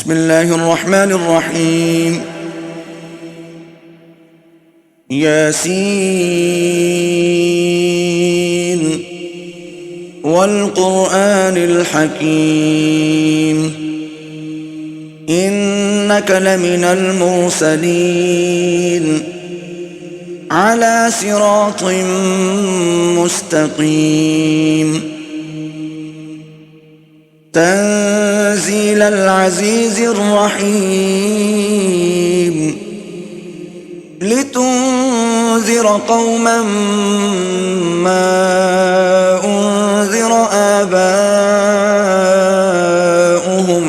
بسم الله الرحمن الرحيم. ياسين والقرآن الحكيم إنك لمن المرسلين على صراط مستقيم تنزيل العزيز الرحيم لتنذر قوما ما أنذر آباؤهم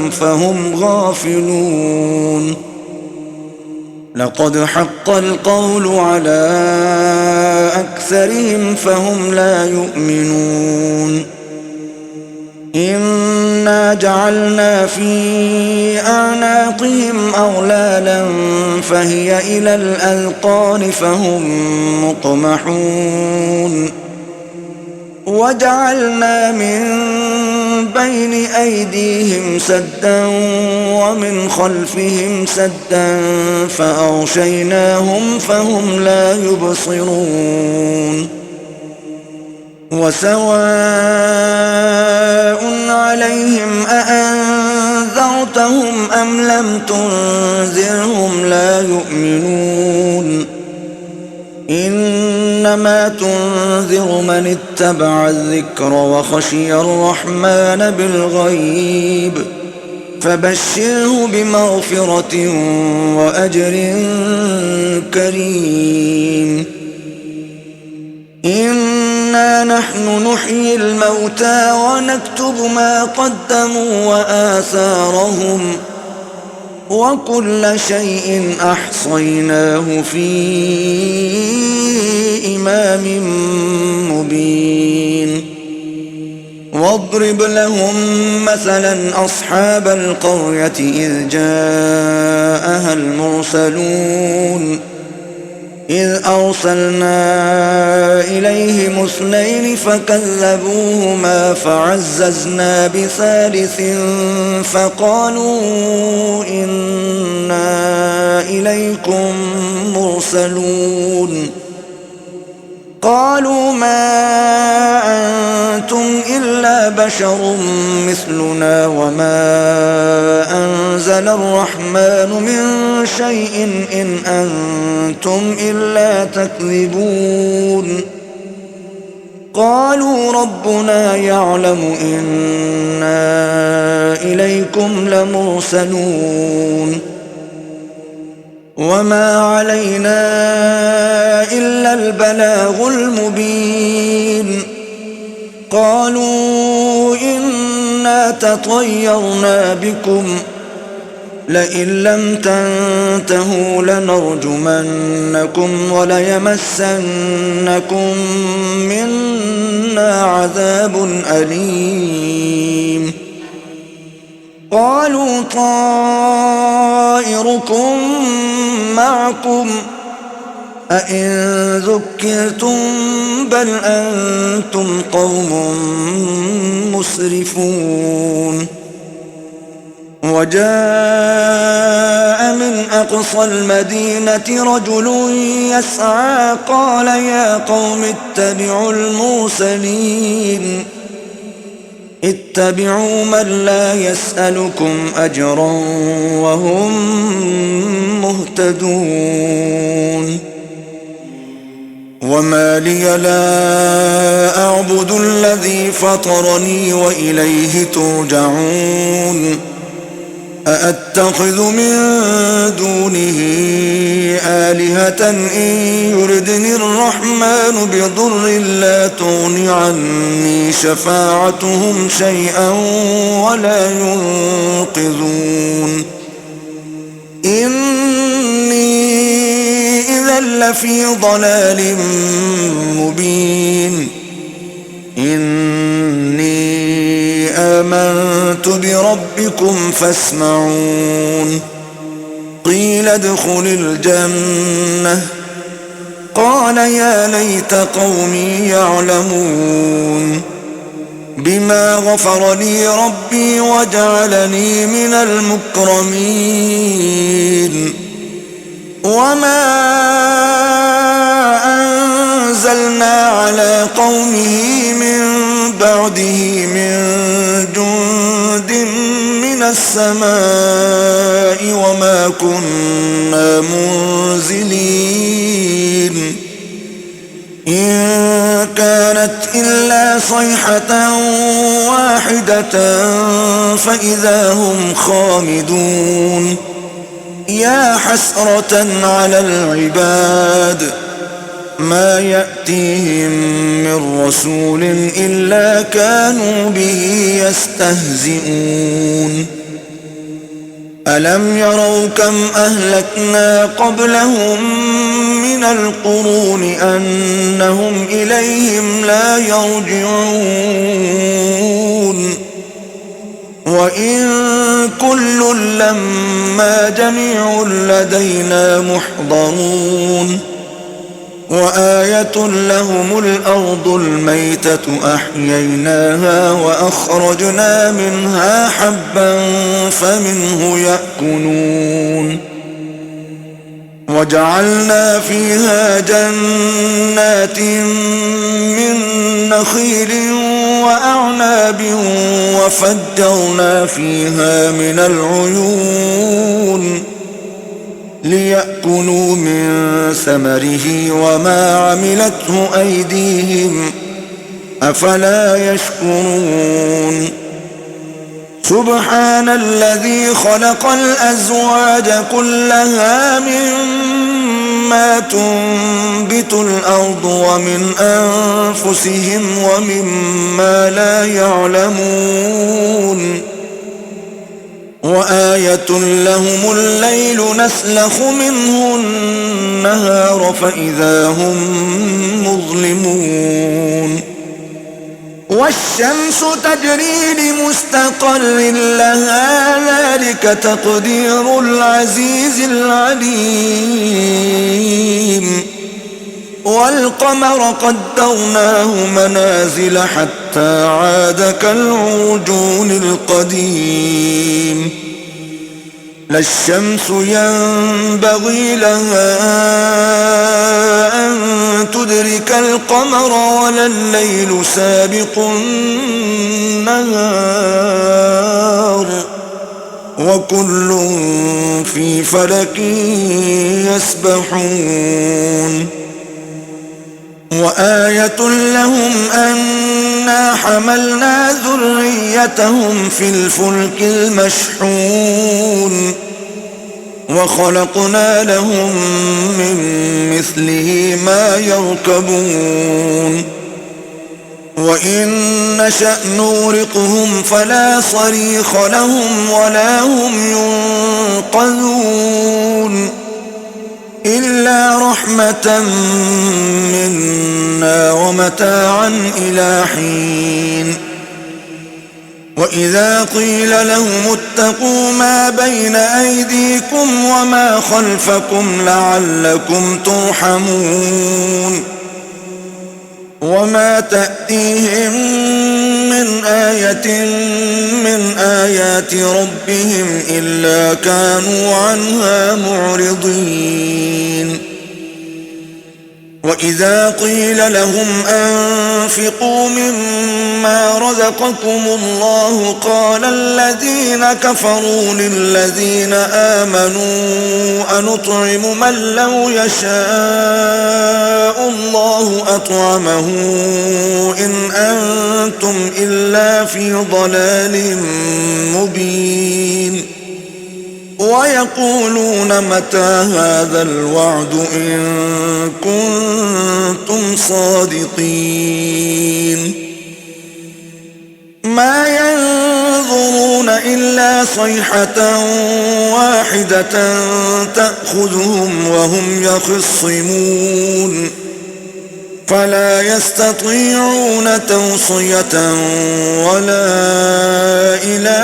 فهم غافلون لقد حق القول على أكثرهم فهم لا يؤمنون إنا جعلنا في أعناقهم أغلالا فهي إلى الأذقان فهم مقمحون وجعلنا من بين أيديهم سدا ومن خلفهم سدا فأغشيناهم فهم لا يبصرون وسواء عليهم أأنذرتهم أم لم تنذرهم لا يؤمنون إنما تنذر من اتبع الذكر وخشي الرحمن بالغيب فبشره بمغفرة وأجر كريم إنا نحن نحيي الموتى ونكتب ما قدموا وآثارهم وكل شيء أحصيناه في إمام مبين واضرب لهم مثلا أصحاب القرية إذ جاءها المرسلون إذ أرسلنا إليهم اثنين فكذبوهما فعززنا بثالث فقالوا إنا إليكم مرسلون قالوا ما أنتم إلا بشر مثلنا وما أنزل الرحمن من شيء إن أنتم إلا تكذبون قالوا ربنا يعلم إنا إليكم لمرسلون وما علينا إلا البلاغ المبين قالوا إنا تطيرنا بكم لئن لم تنتهوا لنرجمنكم وليمسنكم منا عذاب أليم قالوا طائركم معكم أئن ذكرتم بل أنتم قوم مسرفون وجاء من أقصى المدينة رجل يسعى قال يا قوم اتبعوا المرسلين اتبعوا من لا يسألكم أجرا وهم مهتدون وما لي لا أعبد الذي فطرني وإليه ترجعون أأتخذ من دونه آلهة إن يردني الرحمن بضر لا تغن عني شفاعتهم شيئا ولا ينقذون إني إذا لفي ضلال مبين إني آمنت بربكم فاسمعون قيل ادخل الجنة قال يا ليت قومي يعلمون بما غفر لي ربي وجعلني من المكرمين وما أنزلنا على قومه من بعده من جند من السماء وما كنا منزلين إن كانت إلا صيحة واحدة فإذا هم خامدون يا حسرة على العباد ما يأتيهم من رسول إلا كانوا به يستهزئون ألم يروا كم أهلكنا قبلهم من القرون أنهم إليهم لا يرجعون وإن كل لما جميع لدينا محضرون وآية لهم الأرض الميتة أحييناها وأخرجنا منها حبا فمنه يأكلون وجعلنا فيها جنات من نخيل وأعناب وفجرنا فيها من العيون ليأكلوا من ثمره وما عملته أيديهم أفلا يشكرون سبحان الذي خلق الأزواج كلها مما تنبت الأرض ومن أنفسهم ومما لا يعلمون وآية لهم الليل نسلخ منه النهار فإذا هم مظلمون والشمس تجري لمستقر لها ذلك تقدير العزيز العليم والقمر قدرناه منازل حتى عاد كالعرجون القديم لا الشمس ينبغي لها أن تدرك القمر ولا الليل سابق النهار وكل في فلك يسبحون وآية لهم أنا حملنا ذريتهم في الفلك المشحون وخلقنا لهم من مثله ما يركبون وإن نشأ نغرقهم فلا صريخ لهم ولا هم ينقذون إلا رحمة منا ومتاعا إلى حين وإذا قيل لهم اتقوا ما بين أيديكم وما خلفكم لعلكم ترحمون وما تأتيهم من آية من آيات ربهم إلا كانوا عنها معرضين وإذا قيل لهم أنفقوا مما رزقكم الله قال الذين كفروا للذين آمنوا أنطعم من لو يشاء الله أطعمه إن أنتم إلا في ضلال مبين ويقولون متى هذا الوعد إن كنتم صادقين ما ينظرون إلا صيحة واحدة تأخذهم وهم يخصمون فلا يستطيعون توصية ولا إلى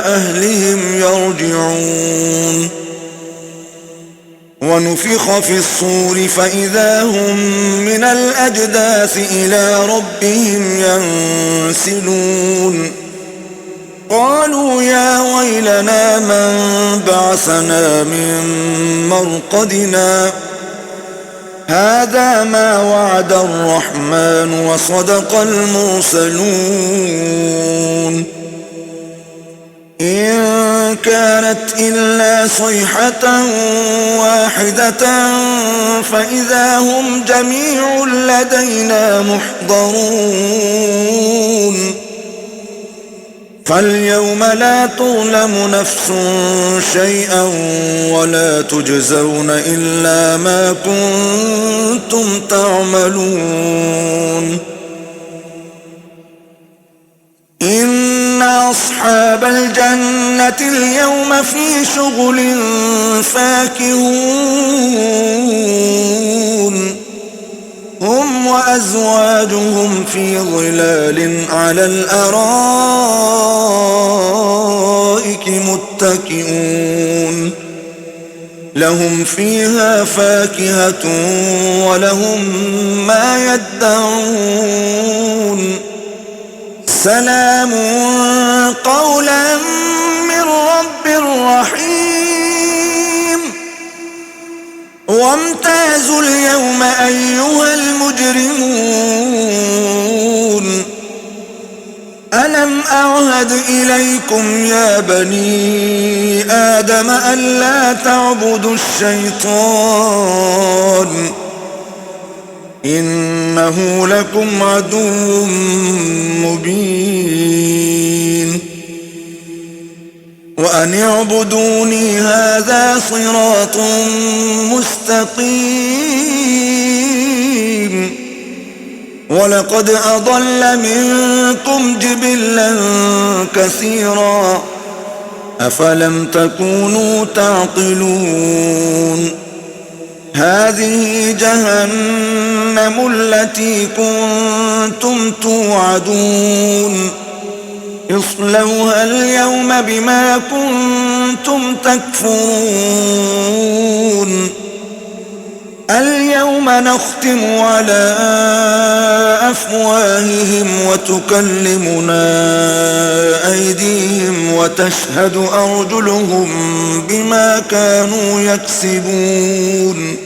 أهلهم يرجعون ونفخ في الصور فإذا هم من الأجداث إلى ربهم ينسلون قالوا يا ويلنا من بعثنا من مرقدنا هذا ما وعد الرحمن وصدق المرسلون إن كانت إلا صيحة واحدة فإذا هم جميع لدينا محضرون فاليوم لا تظلم نفس شيئا ولا تجزون إلا ما كنتم تعملون إن أصحاب الجنة اليوم في شغل فاكهون هم وأزواجهم في ظلال على الأرائك متكئون لهم فيها فاكهة ولهم ما يدعون سلام قولا من رب رحيم وامتازوا اليوم أيها المجرمون ألم أعهد إليكم يا بني آدم ألا تعبدوا الشيطان إنه لكم عدو مبين وأن اعبدوني هذا صراط مستقيم ولقد أضل منكم جبلا كثيرا أفلم تكونوا تعقلون هذه جهنم التي كنتم توعدون اصلوها اليوم بما كنتم تكفرون اليوم نختم على أفواههم وتكلمنا أيديهم وتشهد أرجلهم بما كانوا يكسبون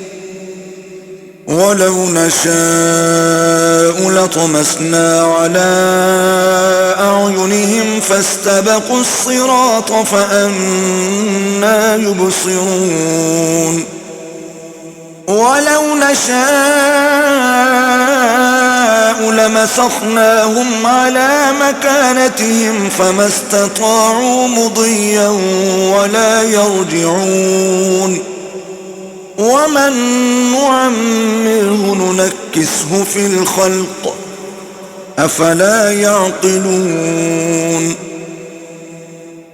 ولو نشاء لطمسنا على أعينهم فاستبقوا الصراط فأنى يبصرون ولو نشاء لمسخناهم على مكانتهم فما استطاعوا مضيا ولا يرجعون ومن نعمره ننكسه في الخلق أفلا يعقلون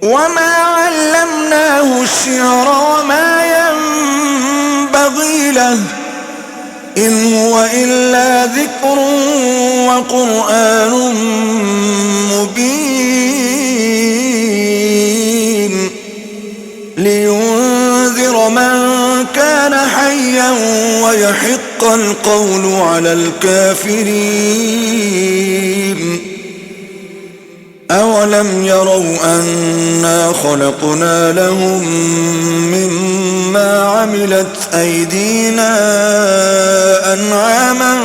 وما علمناه الشعر وما ينبغي له إن هو إلا ذكر وقرآن مبين لينذر من كان حيا ويحق القول على الكافرين أولم يروا أنا خلقنا لهم مما عملت أيدينا أنعاما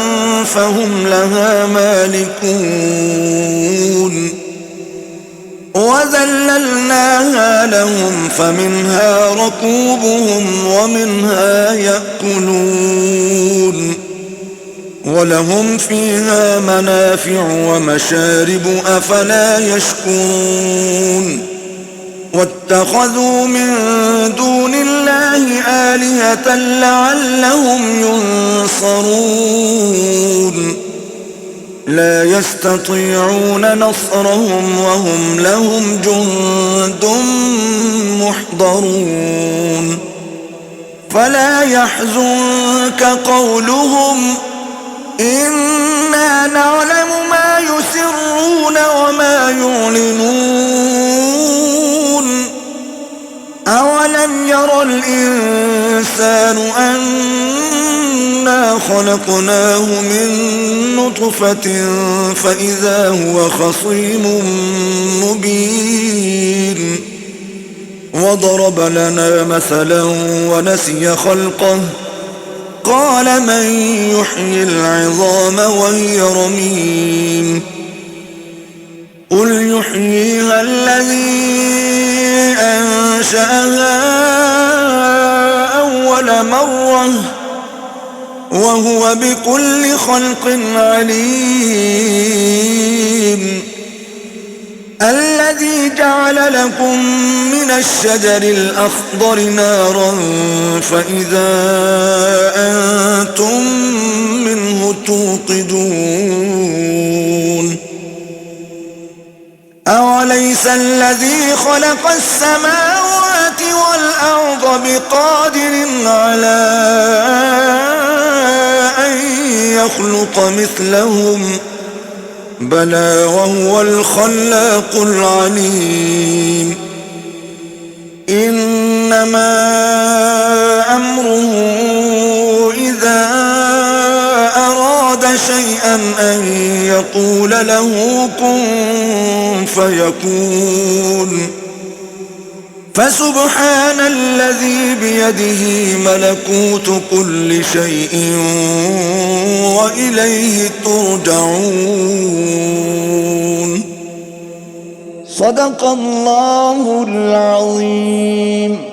فهم لها مالكون وذللناها لهم فمنها ركوبهم ومنها يأكلون ولهم فيها منافع ومشارب أفلا يشكرون واتخذوا من دون الله آلهة لعلهم ينصرون لا يستطيعون نصرهم وهم لهم جند محضرون فلا يحزنك قولهم إنا نعلم ما يسرون وما يعلنون أولم يرى الإنسان أنا خلقناه من نطفة فإذا هو خصيم مبين وضرب لنا مثلا ونسي خلقه قال من يحيي العظام وهي رميم قل يحييها الذي أنشأها أول مرة وهو بكل خلق عليم الذي جعل لكم من الشجر الأخضر نارا فإذا أنتم منه توقدون أوليس الذي خلق السماوات والأرض بقادر على أن يخلق مثلهم بلى وهو الخلاق العليم إنما أمره إذا أراد شيئا أن يقول له كن فيكون فسبحان الذي بيده ملكوت كل شيء وإليه ترجعون صدق الله العظيم.